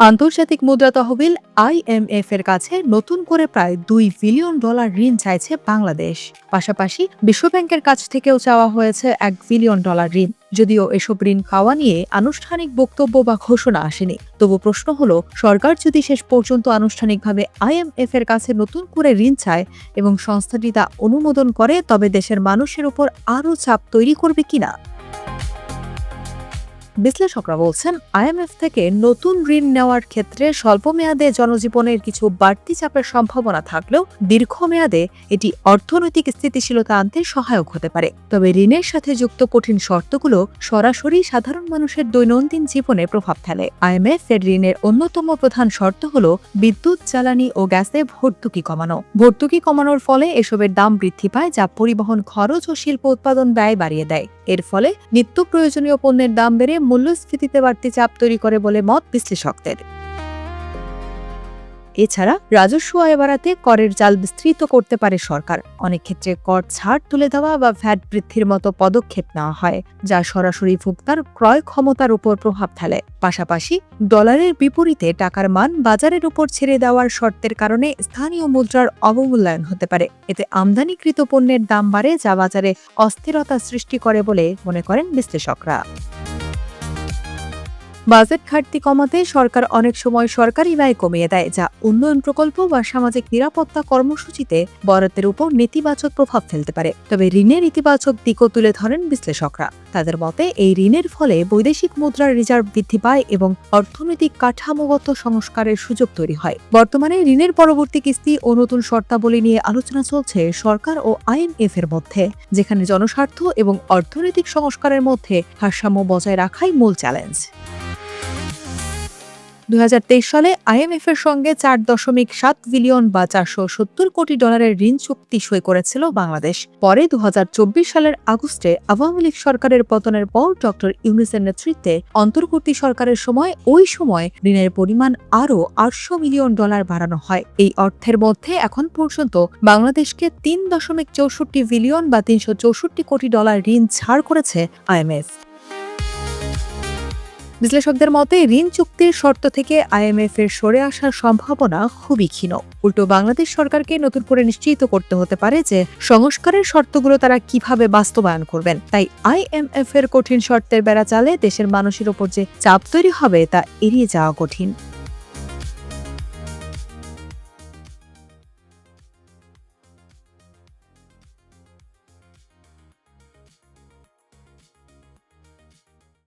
আন্তর্জাতিক মুদ্রা তহবিল IMF এর কাছে নতুন করে প্রায় $2 বিলিয়ন ঋণ চাইছে বাংলাদেশ। পাশাপাশি বিশ্বব্যাংকের কাছ থেকেও চাওয়া হয়েছে $1 বিলিয়ন ঋণ। যদিও এসব ঋণ পাওয়া নিয়ে আনুষ্ঠানিক বক্তব্য বা ঘোষণা আসেনি, তবু প্রশ্ন হলো, সরকার যদি শেষ পর্যন্ত আনুষ্ঠানিকভাবে IMF এর কাছে নতুন করে ঋণ চায় এবং সংস্থাটি তা অনুমোদন করে, তবে দেশের মানুষের উপর আরও চাপ তৈরি করবে কিনা। বিশ্লেষকরা বলছেন, IMF থেকে নতুন ঋণ নেওয়ার ক্ষেত্রে স্বল্পমেয়াদে জনজীবনের কিছু বাড়তি চাপের সম্ভাবনা থাকলেও দীর্ঘমেয়াদে এটি অর্থনৈতিক স্থিতিশীলতা আনতে সহায়ক হতে পারে। তবে ঋণের সাথে যুক্ত কঠিন শর্তগুলো সরাসরি সাধারণ মানুষের দৈনন্দিন জীবনে প্রভাব ফেলে। IMF এর ঋণের অন্যতম প্রধান শর্ত হল বিদ্যুৎ, জ্বালানি ও গ্যাসে ভর্তুকি কমানো। ভর্তুকি কমানোর ফলে এসবের দাম বৃদ্ধি পায়, যা পরিবহন খরচ ও শিল্প উৎপাদন ব্যয় বাড়িয়ে দেয়। এর ফলে নিত্য প্রয়োজনীয় পণ্যের দাম বেড়ে মূল্যস্ফীতিতে বাড়তি চাপ তৈরি করে বলে মত বিশ্লেষকদের। এছাড়া রাজস্ব আয় বাড়াতে করের জাল বিস্তৃত করতে পারে সরকার। অনেক ক্ষেত্রে কর ছাড় তুলে দেওয়া বা ভ্যাট বৃদ্ধির মতো পদক্ষেপ নেওয়া হয়, যা সরাসরি ভোক্তার ক্রয় ক্ষমতার উপর প্রভাব ফেলে। পাশাপাশি ডলারের বিপরীতে টাকার মান বাজারের উপর ছেড়ে দেওয়ার শর্তের কারণে স্থানীয় মুদ্রার অবমূল্যায়ন হতে পারে। এতে আমদানিকৃত পণ্যের দাম বাড়ে, যা বাজারে অস্থিরতা সৃষ্টি করে বলে মনে করেন বিশ্লেষকরা। বাজেট ঘাটতি কমাতে সরকার অনেক সময় সরকারি ব্যয় কমিয়ে দেয়, যা উন্নয়ন প্রকল্প বা সামাজিক নিরাপত্তা কর্মসূচিতে বরাদ্দের উপর নেতিবাচক প্রভাব ফেলতে পারে। তবে ঋণের ইতিবাচক দিকও তুলে ধরেন বিশ্লেষকরা। তাদের মতে, এই ঋণের ফলে বৈদেশিক মুদ্রার রিজার্ভ বৃদ্ধি পায় এবং অর্থনৈতিক কাঠামোগত সংস্কারের সুযোগ তৈরি হয়। বর্তমানে ঋণের পরবর্তী কিস্তি ও নতুন শর্তাবলী নিয়ে আলোচনা চলছে সরকার ও IMF এর মধ্যে, যেখানে জনস্বার্থ এবং অর্থনৈতিক সংস্কারের মধ্যে ভারসাম্য বজায় রাখাই মূল চ্যালেঞ্জ। 2023 সালে IMF এর সঙ্গে $4.7 বিলিয়ন বা $470 কোটি ঋণ চুক্তি সই করেছিল বাংলাদেশ। পরে 2024 সালের আগস্টে আওয়ামী লীগ সরকারের পতনের পর ডক্টর ইউনূসের নেতৃত্বে অন্তর্বর্তী সরকারের সময় ঋণের পরিমাণ আরও $800 মিলিয়ন বাড়ানো হয়। এই অর্থের মধ্যে এখন পর্যন্ত বাংলাদেশকে $3.64 বিলিয়ন বা $364 কোটি ঋণ ছাড় করেছে IMF। বিশ্লেষকদের মতে, ঋণ চুক্তির শর্ত থেকে IMF এর সরে আসার সম্ভাবনা খুবই ক্ষীণ। উল্টো বাংলাদেশ সরকারকে নতুন করে নিশ্চিত করতে হতে পারে যে সংস্কারের শর্তগুলো তারা কিভাবে বাস্তবায়ন করবেন। তাই IMF এর কঠিন শর্তের বেড়া চালে দেশের মানুষের উপর যে চাপ তৈরি হবে তা এড়িয়ে যাওয়া কঠিন।